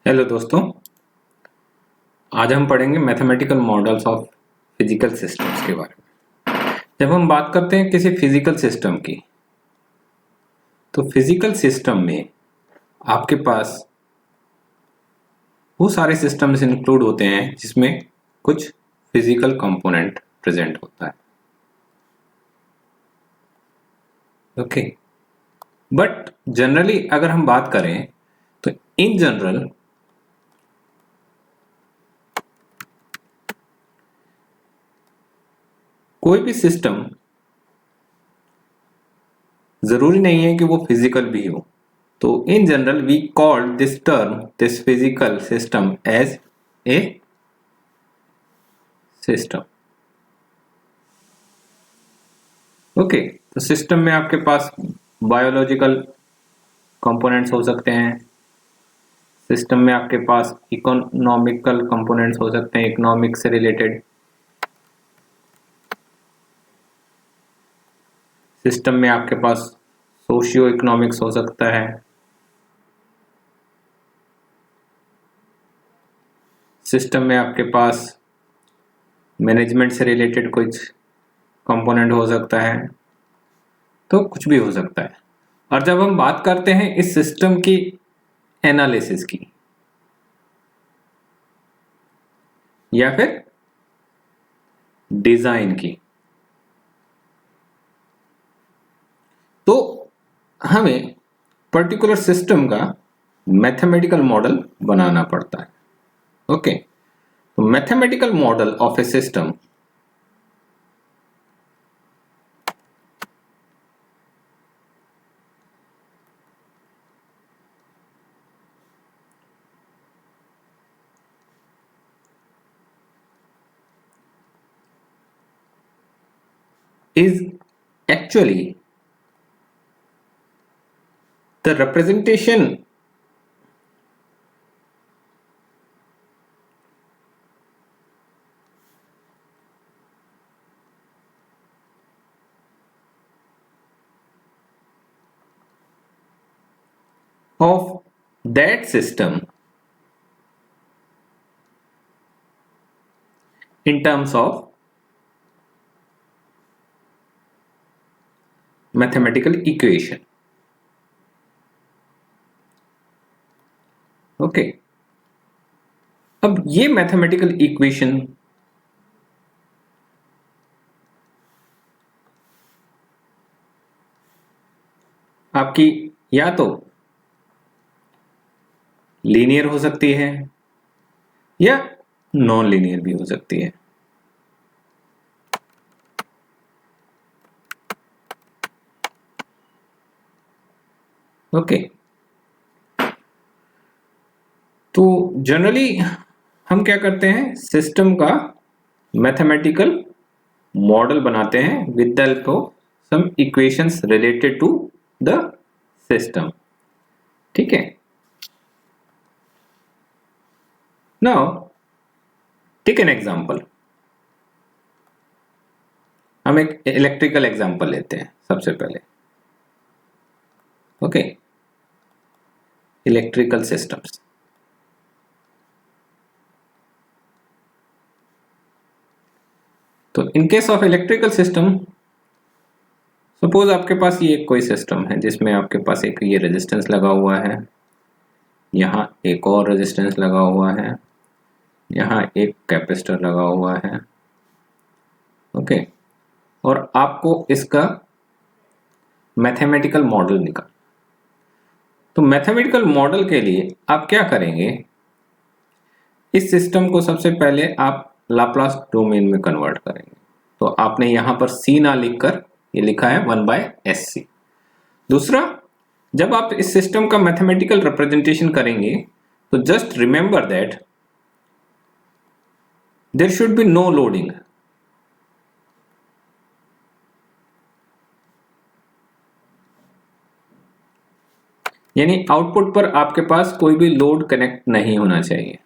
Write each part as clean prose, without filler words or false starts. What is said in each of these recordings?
Hello दोस्तों, आज हम पढ़ेंगे mathematical models of physical systems के बारे में। जब हम बात करते हैं किसी फिजिकल सिस्टम की, तो फिजिकल सिस्टम में आपके पास वो सारे सिस्टम्स इंक्लूड होते हैं जिसमें कुछ फिजिकल कंपोनेंट प्रेजेंट होता है। ओके, बट जनरली अगर हम बात करें तो इन जनरल कोई भी सिस्टम जरूरी नहीं है कि वो फिजिकल भी हो। तो in general we called this term this physical system as a system. Okay, तो सिस्टम में आपके पास बायोलॉजिकल कंपोनेंट्स हो सकते हैं, सिस्टम में आपके पास इकोनॉमिकल कंपोनेंट्स हो सकते हैं, इकोनॉमिक से रिलेटेड, सिस्टम में आपके पास सोशियो इकोनॉमिक्स हो सकता है, सिस्टम में आपके पास मैनेजमेंट से रिलेटेड कुछ कंपोनेंट हो सकता है, तो कुछ भी हो सकता है। और जब हम बात करते हैं इस सिस्टम की एनालिसिस की या फिर डिजाइन की, तो हमें पर्टिकुलर सिस्टम का मैथमेटिकल मॉडल बनाना पड़ता है। ओके, तो mathematical model of A system is actually the representation of that system in terms of mathematical equation. Okay, अब ये मैथमेटिकल इक्वेशन आपकी या तो लीनियर हो सकती है या नॉन लीनियर भी हो सकती है। ओके, तो जनरली हम क्या करते हैं, सिस्टम का मैथमेटिकल मॉडल बनाते हैं with the help of some equations related to the system. ठीक है, नाउ टेक एन एग्जांपल। हम एक इलेक्ट्रिकल एग्जांपल लेते हैं सबसे पहले। Okay, electrical systems. तो in case of electrical system, suppose आपके पास ये कोई सिस्टम है जिसमें आपके पास एक ये रेजिस्टेंस लगा हुआ है, यहाँ एक और रेजिस्टेंस लगा हुआ है, यहाँ एक कैपेसिटर लगा हुआ है। ओके, और आपको इसका मैथमेटिकल मॉडल निकाल। तो मैथमेटिकल मॉडल के लिए आप क्या करेंगे, इस सिस्टम को सबसे पहले आप लाप्लास डोमेन में कन्वर्ट करेंगे। तो आपने यहां पर सी ना लिखकर ये लिखा है 1/SC। दूसरा, जब आप इस सिस्टम का मैथमेटिकल रिप्रेजेंटेशन करेंगे तो just remember that there should be no loading. यानी आउटपुट पर आपके पास कोई भी लोड कनेक्ट नहीं होना चाहिए।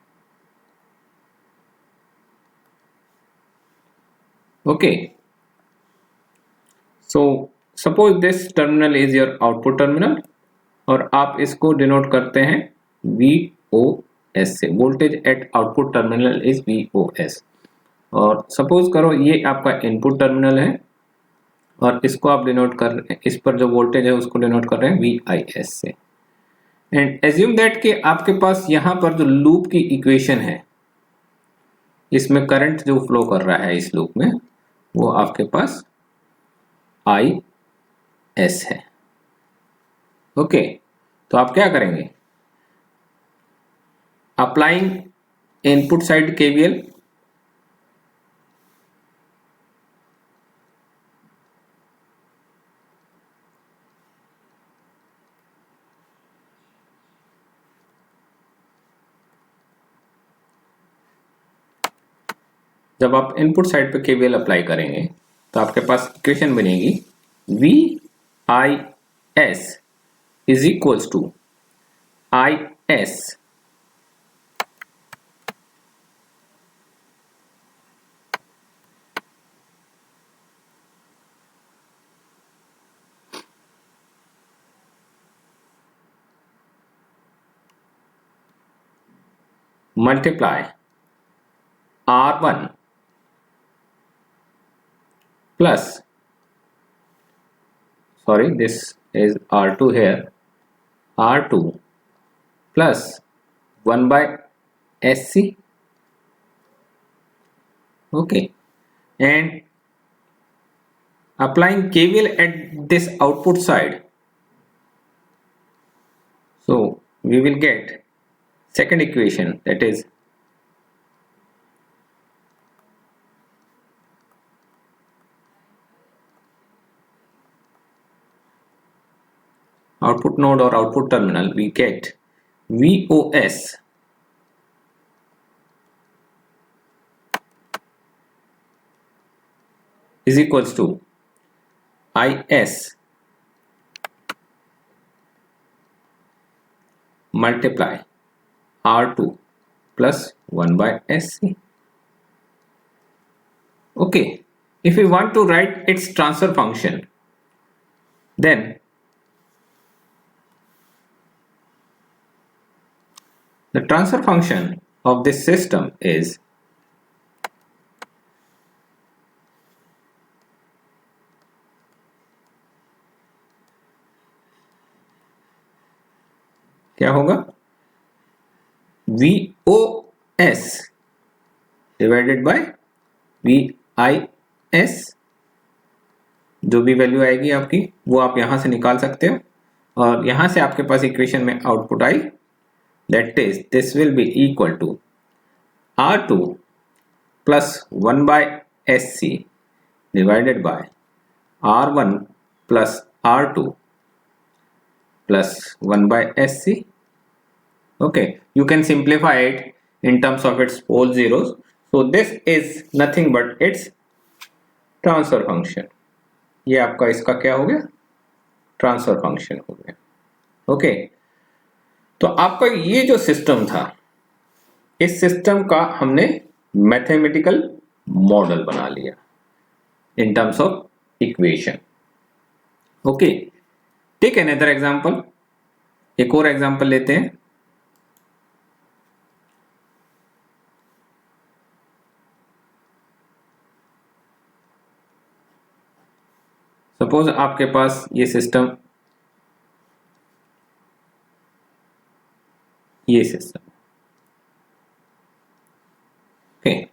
Okay, so suppose this terminal is your output terminal और आप इसको डिनोट करते हैं VOC। एस से, voltage at output terminal is VOS। और सपोज करो ये आपका इनपुट टर्मिनल है और इसको आप डिनोट कर रहे हैं, इस पर जो वोल्टेज है उसको डिनोट कर रहे हैं VIS से। एंड एज्यूम दैट कि आपके पास यहाँ पर जो लूप की इक्वेशन है, इसमें करंट जो फ्लो कर रहा है इस लूप में, वो आपके पास IS है। ओके, तो आप क्या करेंगे, अप्लाइंग इनपुट साइड KVL, जब आप इनपुट साइड पे KVL अप्लाई करेंगे तो आपके पास इक्वेशन बनेगी VIS is equals to IS multiply R1 plus, sorry, this is R2 here, R2 plus 1 by SC. Okay, and applying KVL at this output side, so we will get second equation, that is output node or output terminal, we get VOS is equals to IS multiply R2 plus 1 by SC. Okay, if we want to write its transfer function, then the transfer function of this system is क्या होगा, VOS divided by VIS, जो भी value आएगी आपकी वो आप यहां से निकाल सकते हो, और यहां से आपके पास इक्वेशन में आउटपुट आई, that is this will be equal to R2 plus 1 by SC divided by R1 plus R2 plus 1 by SC. Okay, you can simplify it in terms of its pole zeros. So this is nothing but its transfer function. ये आपका इसका क्या हो गया, transfer function हो गया। Okay, तो आपका ये जो सिस्टम था, इस सिस्टम का हमने मैथमेटिकल मॉडल बना लिया in terms of equation. Okay, take another example, एक और एग्जांपल लेते हैं। सपोज आपके पास ये सिस्टम, ये सिस्टम, ओके,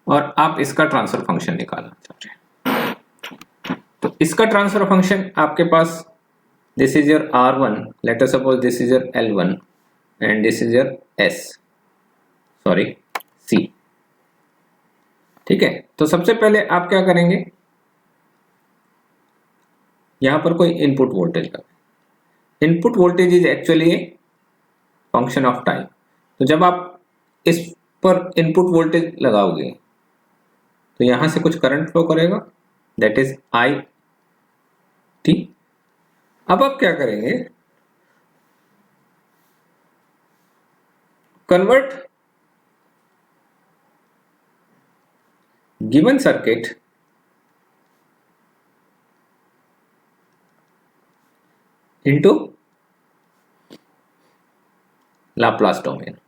और आप इसका ट्रांसफर फंक्शन निकालना चाहते हैं। तो इसका ट्रांसफर फंक्शन आपके पास, this is your R1, let us suppose this is your L1 and this is your C। ठीक है, तो सबसे पहले आप क्या करेंगे, यहां पर कोई इनपुट वोल्टेज का, input voltage is actually a function of time. तो जब आप इस पर इनपुट वोल्टेज लगाओगे तो यहां से कुछ करंट फ्लो करेगा, दैट इज IT। अब आप क्या करेंगे, convert given circuit into Laplace domain।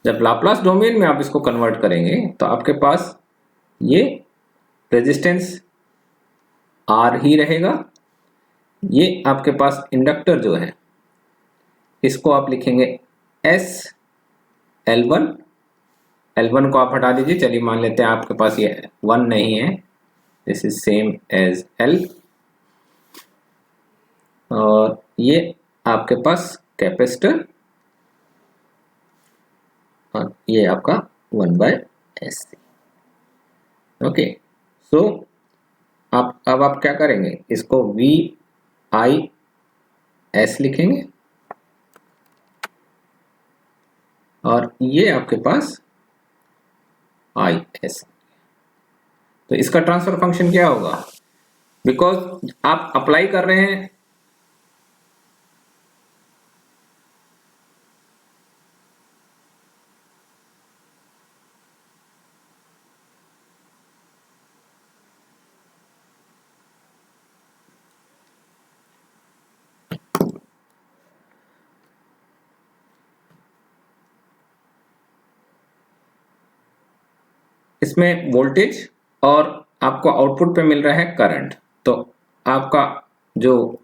जब लाप्लास डोमेन में आप इसको कन्वर्ट करेंगे तो आपके पास ये रेजिस्टेंस R ही रहेगा। ये आपके पास इंडक्टर जो है इसको आप लिखेंगे S L1। L1 को आप हटा दीजिए, चलिए मान लेते हैं आपके पास ये 1 नहीं है, this is same as L। और ये आपके पास कैपेसिटर और ये आपका 1/SC। ओके, सो अब आप क्या करेंगे, इसको VIS लिखेंगे और ये आपके पास IS। तो इसका ट्रांसफर फंक्शन क्या होगा, बिकॉज आप अप्लाई कर रहे हैं इसमें वोल्टेज और आपको आउटपुट पे मिल रहा है करंट, तो आपका जो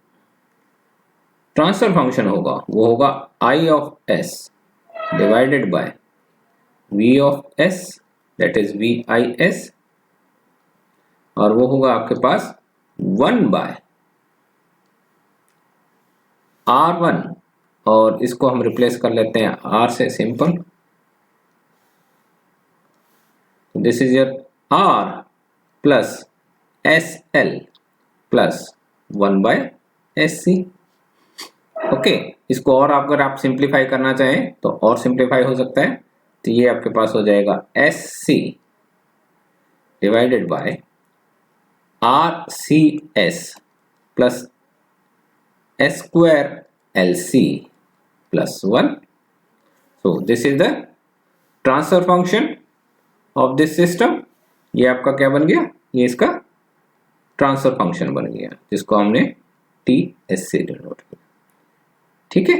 ट्रांसफर फंक्शन होगा वो होगा I of S divided by V of S, that is VIS, और वो होगा आपके पास 1/R1, और इसको हम रिप्लेस कर लेते हैं R से, simple. This is your R plus SL plus 1/SC। Okay, इसको और अगर आप सिंप्लीफाई करना चाहें तो और सिंप्लीफाई हो सकता है, तो ये आपके पास हो जाएगा SC divided by RCS plus S²LC plus 1। So this is the transfer function of this system. ये आपका क्या बन गया, ये इसका ट्रांसफर फंक्शन बन गया जिसको हमने TS से डिनोट किया। ठीक है।